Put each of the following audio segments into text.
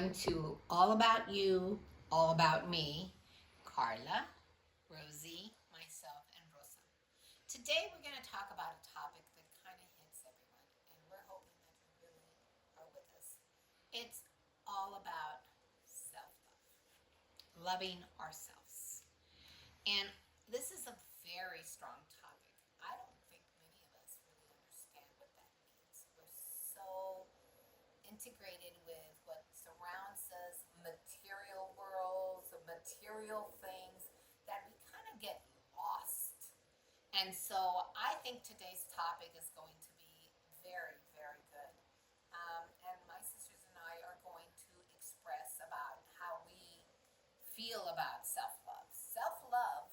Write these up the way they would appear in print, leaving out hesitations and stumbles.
going to All About You, All About Me, Carla, Rosie, myself, and Rosa. Today we're going to talk about a topic that kind of hits everyone, and we're hoping that you really are with us. It's all about self-love, loving ourselves. And this is a very strong topic. I don't think many of us really understand what that means. We're so integrated with what surrounds us, material worlds, material things, that we kind of get lost. And so I think today's topic is going to be very, very good. And my sisters and I are going to express about how we feel about self-love. Self-love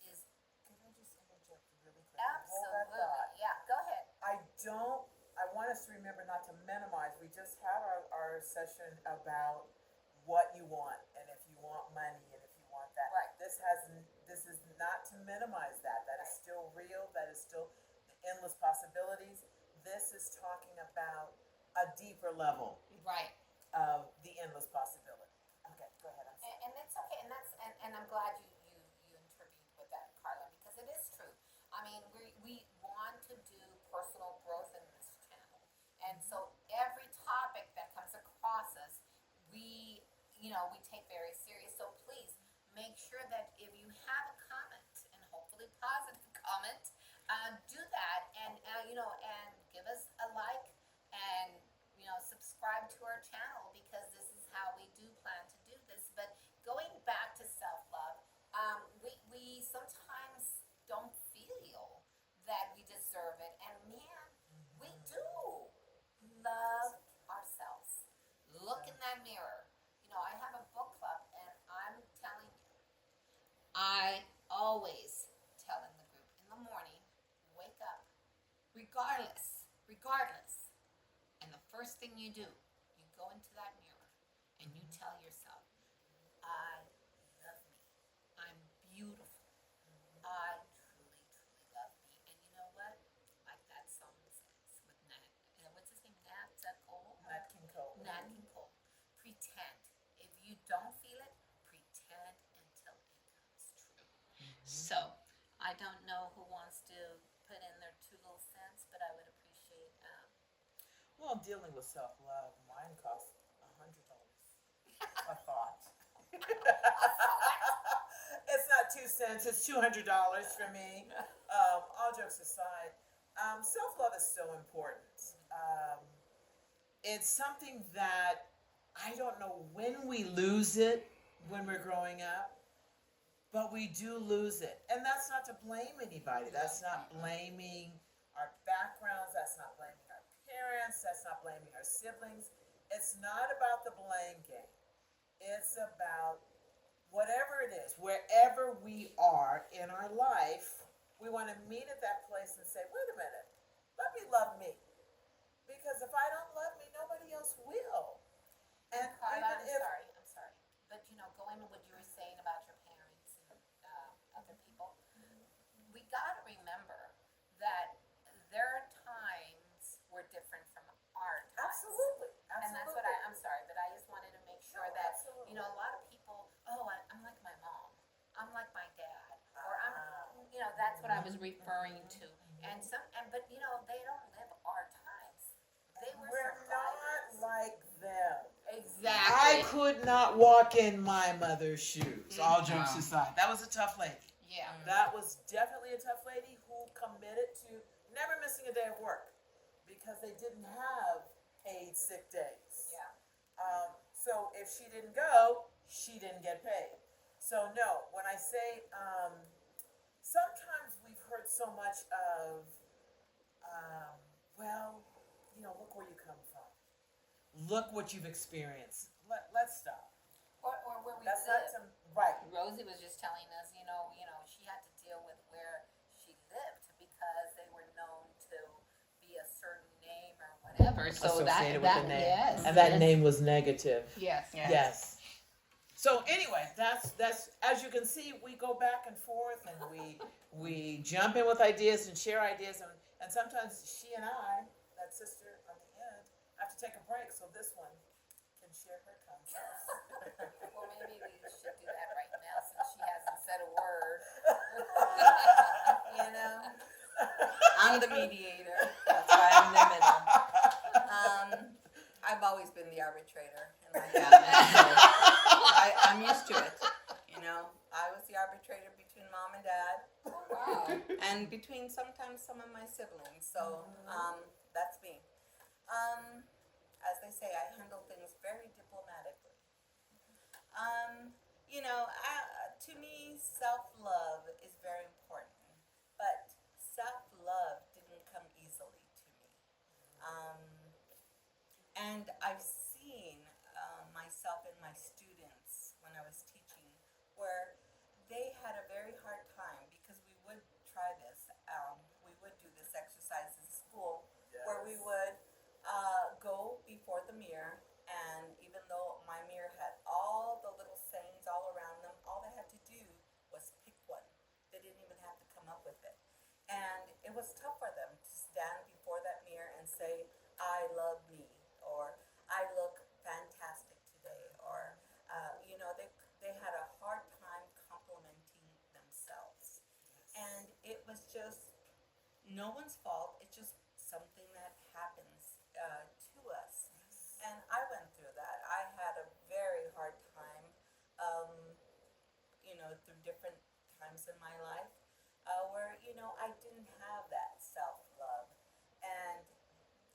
is Can I just interject really quickly? Hold that absolutely, thought. yeah, go ahead. I want us to remember not to minimize. We just had our session about what you want and if you want money and if you want that. Right. This is not to minimize that. That is Right. still real. That is still the endless possibilities. This is talking about a deeper level Right. of the endless possibility. Okay, go ahead. I'm sorry. And it's okay, and and I'm glad you intervened with that, Carla, because it is true. I mean, we want to do personal growth in this channel, and so every topic that comes across us, we take very serious. So please make sure that if you have a comment, and hopefully positive comment, do that, and give us a like, and subscribe to our channel, because this is how we do plan to do this. But going back to self-love, we sometimes don't feel that we deserve it, and man, we do love ourselves. Look in that mirror. I have a book club, and I'm telling you, I always tell in the group in the morning, wake up, regardless. And the first thing you do, you go into that mirror and you tell yourself, I love me. I'm beautiful. I truly, truly love me. And you know what? Like that song says with Nat, what's his name? Nat Cole? Nat King Cole. Nat King Cole. Pretend. If you don't feel it, pretend until it comes true. So, I don't know who wants to put in their 2 little cents, but I would appreciate. Well, dealing with self-love, mine costs $100 a thought. It's not 2 cents; it's $200 for me. All jokes aside, self-love is so important. It's something that I don't know when we lose it when we're growing up, but we do lose it, and that's not to blame anybody. That's not blaming our backgrounds. That's not blaming our parents. That's not blaming our siblings. It's not about the blame game. It's about whatever it is, wherever we are in our life, we want to meet at that place and say, wait a minute, let me love me. Because if I don't love me, nobody else will. And Carla, even if, I'm sorry. But going to what you were saying about your parents and other people, we got to remember that their times were different from our times. absolutely, And that's what I'm sorry, but I just wanted to make sure No, that, absolutely. a lot of people, I'm like my mom, I'm like my dad, or that's what I was referring to. But they don't live our times. They were We're survivors. not like them. Exactly. I could not walk in my mother's shoes. All jokes aside, that was a tough lady. Yeah. That was definitely a tough lady who committed to never missing a day of work because they didn't have paid sick days. Yeah. So if she didn't go, she didn't get paid. So no, when I say sometimes we've heard so much of, well, look where you come from. Look what you've experienced. Let's stop. Or where we That's live. not to, right. Rosie was just telling us, she had to deal with where she lived because they were known to be a certain name or whatever. So Associated with the name. Yes, And that yes. name was negative. Yes. Yes. So anyway, that's as you can see, we go back and forth and we jump in with ideas and share ideas and sometimes she and I, that sister on the end, have to take a break so this one can share her concepts. Well, maybe we should do that right now since she hasn't said a word. You know, I'm the mediator. That's why I'm the middle. I've always been the arbitrator in my family, so I'm used to it. You know, I was the arbitrator between mom and dad, Oh, wow. and between sometimes some of my siblings. So that's me. As they say, I handle things very diplomatically. You know, to me, self-love is very important, but self-love didn't come easily to me. Um, and I've seen myself and my students when I was teaching where they had a very hard time because we would try this. We would do this exercise in school where we would go before the mirror, and even though my mirror had all the little sayings all around them, all they had to do was pick one. They didn't even have to come up with it. And it was tough for them to stand before that mirror and say, I love me, or I look fantastic today, or, they had a hard time complimenting themselves. And it was just no one's fault. It's just something that happens to us. And I went through that. I had a very hard time, through different times in my life where, I didn't have that self love. And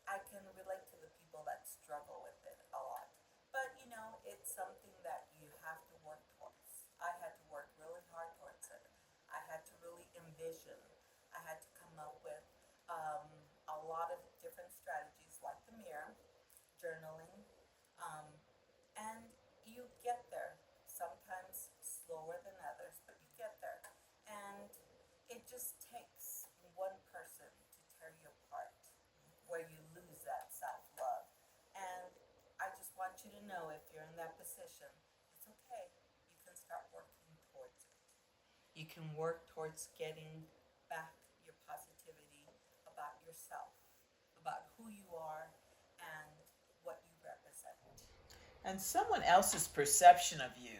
I can relate to the people that struggle with it a lot. But, it's something that you have to work towards. I had to work really hard towards it. I had to really envision. I had to come up with a lot of different strategies like the mirror, journaling, um, and you get there. Sometimes slower than others, but you get there. And it just takes one person to tear you apart where you lose that self-love. And I just want you to know, if you're in that position, it's okay. You can start working towards it. You can work towards getting back your positivity about yourself, about who you are and what you represent. And someone else's perception of you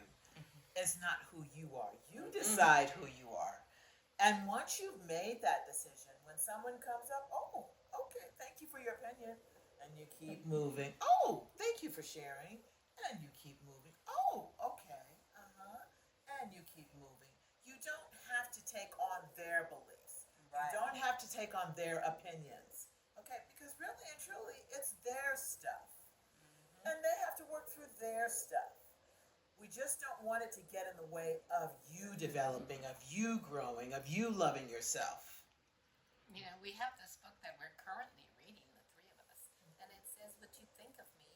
is not who you are. You decide who you are. And once you've made that decision, when someone comes up, oh, okay, thank you for your opinion. And you keep moving. Oh, thank you for sharing. And you keep moving. Oh, okay. And you keep moving. You don't have to take on their beliefs. Right. You don't have to take on their opinions. Okay, because really and truly, it's their stuff. And they have to work through their stuff. We just don't want it to get in the way of you developing, of you growing, of you loving yourself. We have this book that we're currently reading, the three of us, and it says, "What you think of me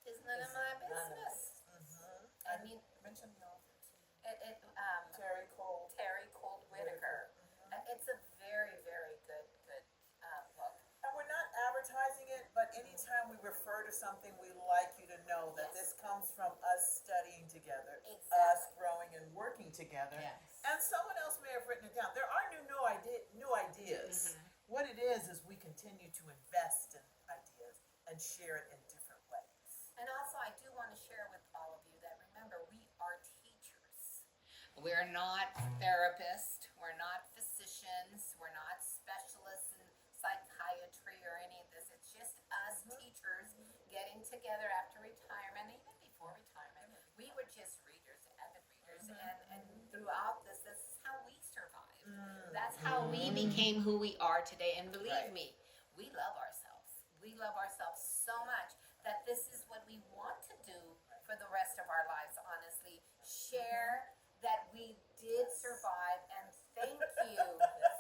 is none of my business." I mean, Mention the author too. Terry Cole Whitaker. It's a very, very good book. And we're not advertising it, but anytime we refer to something, we like you to know that Yes. this comes from us studying together, us Exactly. growing and working together. Yes. And someone else may have written it down. There are new ideas. What it is we continue to invest in ideas and share it in different ways. And also, I do want to share with all of you that remember, we are teachers. We're not therapists. We're not physicians. We're not specialists in psychiatry or any of this. It's just us teachers getting together after retirement, even before retirement. We were just readers, avid readers, and throughout this is how we survived. That's how we became who we are today. And believe Right. me, we love ourselves. We love ourselves so much that this is what we want to do for the rest of our lives, honestly. Share that we did survive, and thank you.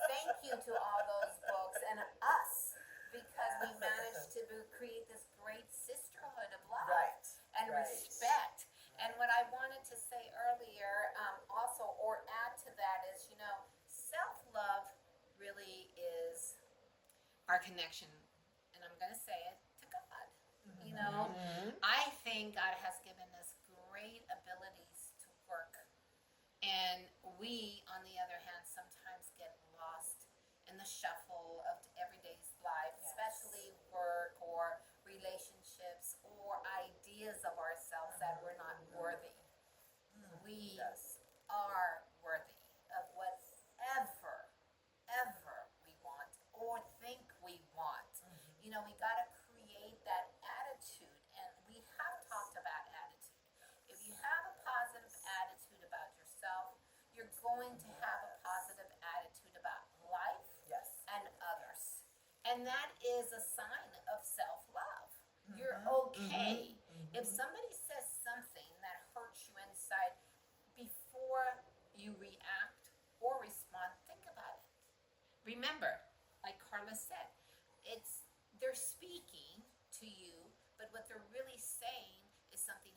Thank you to all those books and us, because we managed to create this great sisterhood of love Right. and Right. respect. And what I wanted to say earlier, also, or add to that, is, self-love really is our connection, and I'm going to say it, to God. I think God has given us great abilities to work. And we, on the other hand, sometimes get lost in the shuffle of everyday's life, especially work or relationships or ideas of ourselves remember, like Carla said, it's they're speaking to you, but what they're really saying is something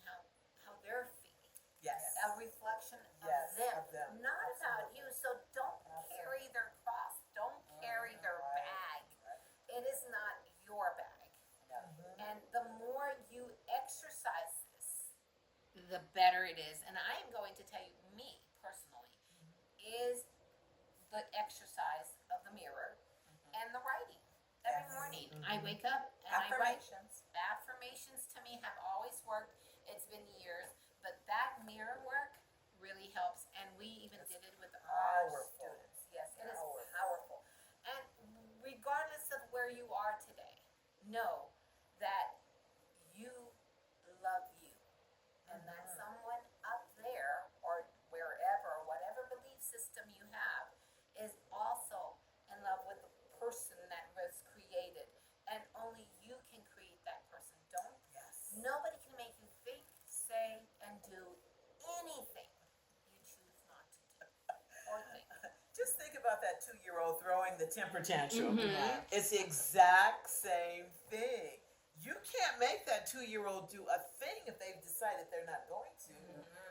how they're feeling. Yes. A reflection Yes, of them, not about you. So don't carry their cross. Don't carry their bag. It is not your bag. And the more you exercise this, the better it is. And I am going to tell you, me personally, is the exercise of the mirror and the writing. Every Yes. morning I wake up and I write. Affirmations. Affirmations to me have always worked. It's been years, but that mirror work really helps. And we even did it with our Powerful. students. Yes, it is Powerful. powerful. And regardless of where you are today, know that you love you, and that someone up there or wherever, whatever belief system you have, is also in love with the person that was created, and only you can create that person. Don't. Yes. Nobody can make you think, say, and do anything you choose not to do or think. Just think about that 2-year-old throwing the temper tantrum. Mhm. It's the exact same thing. You can't make that 2-year-old do a thing if they've decided they're not going to.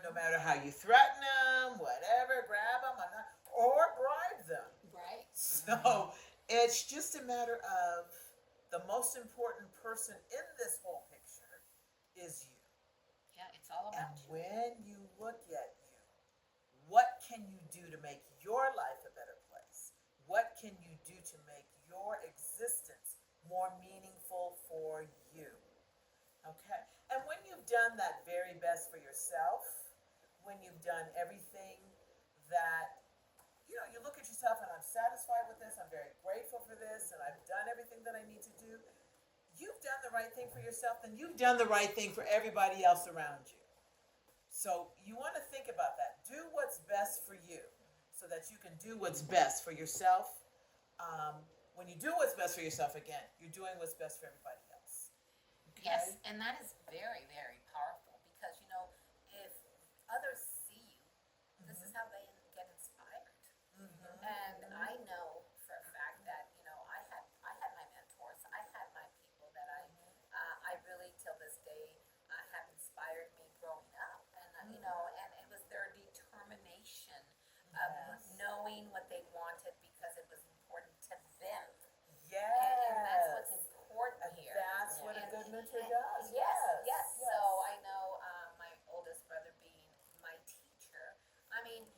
No matter how you threaten them, whatever, grab them or bribe them. Right. So it's just a matter of the most important person in this whole picture is you. Yeah, it's all And about you. when you look at you, what can you do to make your life a better place? What can you do to make your existence more meaningful for you? Okay? And when you've done that very best for yourself, when you've done everything that, you look at yourself and I'm satisfied with this, I'm very grateful for this, and I've done everything that I need to do, you've done the right thing for yourself, then you've done the right thing for everybody else around you. So you want to think about that. Do what's best for you so that you can do what's best for yourself. When you do what's best for yourself, again, you're doing what's best for everybody else. Okay? Yes, and that is very, very powerful because if others see you, this is how they get inspired. And I know for a fact that I had my mentors, I had my people that I really till this day have inspired me growing up, and and it was their determination of knowing what they wanted because it was important to them. Yes. And that's what's important And here. that's what a good mentor And- does. Yes. So I know my oldest brother being my teacher. I mean,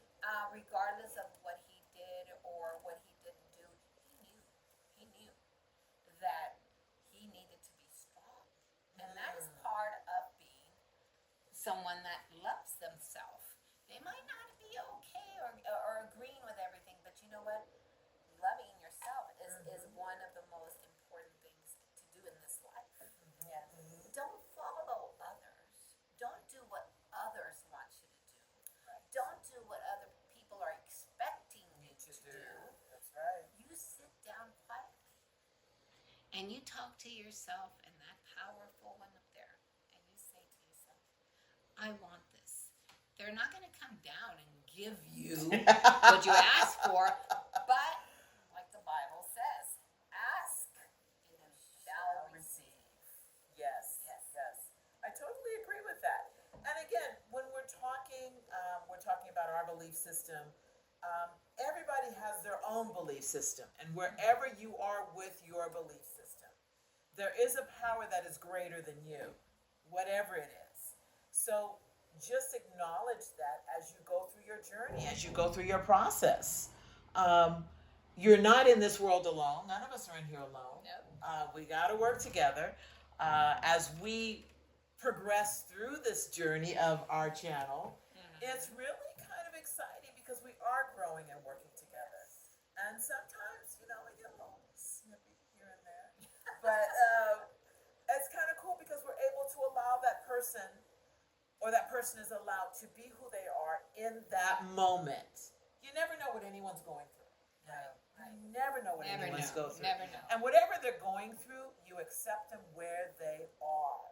regardless of what he did or what he didn't do, he knew that he needed to be strong, and that is part of being someone that loves themselves. They might not be okay or agreeing with everything, but you know what? Loving yourself is one of the most important things to do in this life. Yes. Don't follow others. Don't do what others want you to do. Don't do what other people are expecting you to do. That's right. You sit down quietly and you talk to yourself and that powerful one up there, and you say to yourself, I want this. They're not going to come down and give you what you ask for, but like the Bible says, ask and you shall receive. Yes. Yes. I totally agree with that. And again, when we're talking about our belief system. Everybody has their own belief system, and wherever you are with your belief system, there is a power that is greater than you, whatever it is. So just acknowledge that as you go through your journey, as you go through your process. You're not in this world alone. None of us are in here alone. Nope. We got to work together as we progress through this journey of our channel. It's really kind of exciting because we are growing and working together. And sometimes, we get a little snippy here and there. But it's kind of cool because we're able to allow that person, or that person is allowed to be who they are in that moment. You never know what anyone's going through. Right. You never know what anyone's going through. Never know. And whatever they're going through, you accept them where they are.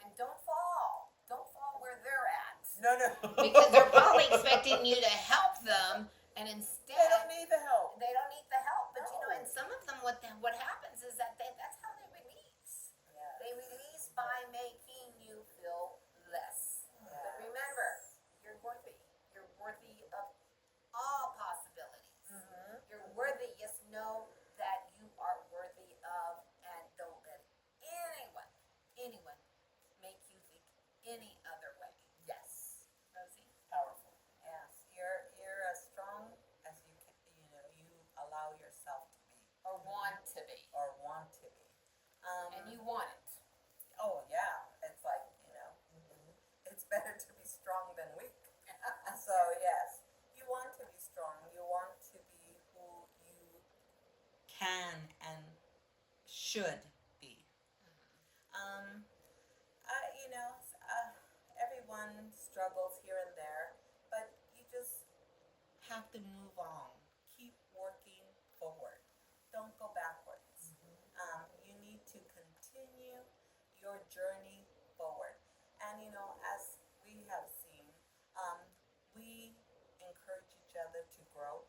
And don't fall. Don't fall where they're at. No. Because they're probably expecting you to help them, and instead They don't need the help. they don't need the help, but should be. You know, everyone struggles here and there, but you just have to move on. Keep working forward. Don't go backwards. You need to continue your journey forward. And you know, as we have seen, we encourage each other to grow.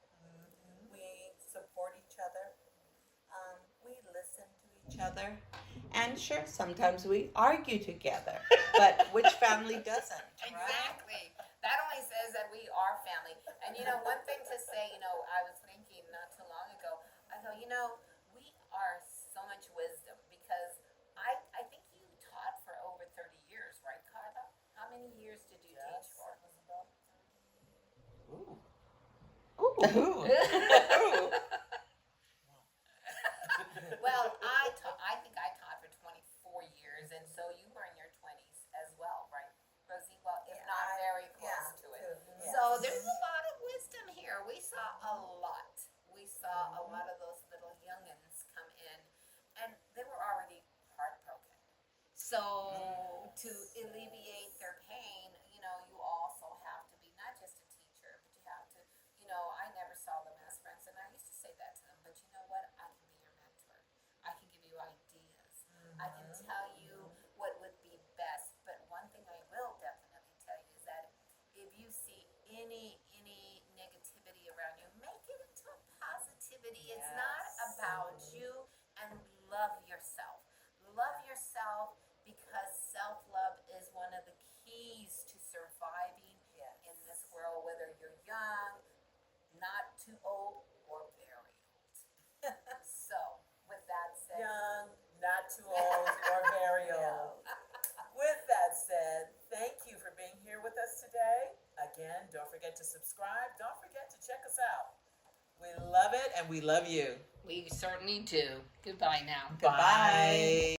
We support each other. We listen to each other. And sure, sometimes we argue together. But which family doesn't, right? Exactly. That only says that we are family. And you know, one thing to say, you know, I was thinking not too long ago, I go, you know, we are so much wisdom because I think you taught for over 30 years, right, Carla? How many years did you teach Yes, for? it was about 30. Ooh. Well, I think I taught for 24 years, and so you were in your 20s as well, right, Rosie? Well, if Yeah, not very close to it. yes. So there's a lot of wisdom here. We saw a lot. We saw a lot of those little youngins come in, and they were already heartbroken. So to alleviate their pain, you know, you also have to be not just a teacher, but you have to, you know, I never saw them as friends, and I used to say that to them. But you know what? I can be your mentor. I can give you ideas. I can tell you what would be best. But one thing I will definitely tell you is that if you see any negativity around you, make it into a positivity. It's not Yes. about you, and love yourself. Love yourself because self-love is one of the keys to surviving Yes. in this world, whether you're young, not too old, or very old. So, with that said, Young, not too old, or very old. With that said, thank you for being here with us today. Again, don't forget to subscribe. Don't forget to check us out. We love it and we love you. we certainly do. Goodbye now. Goodbye. Bye.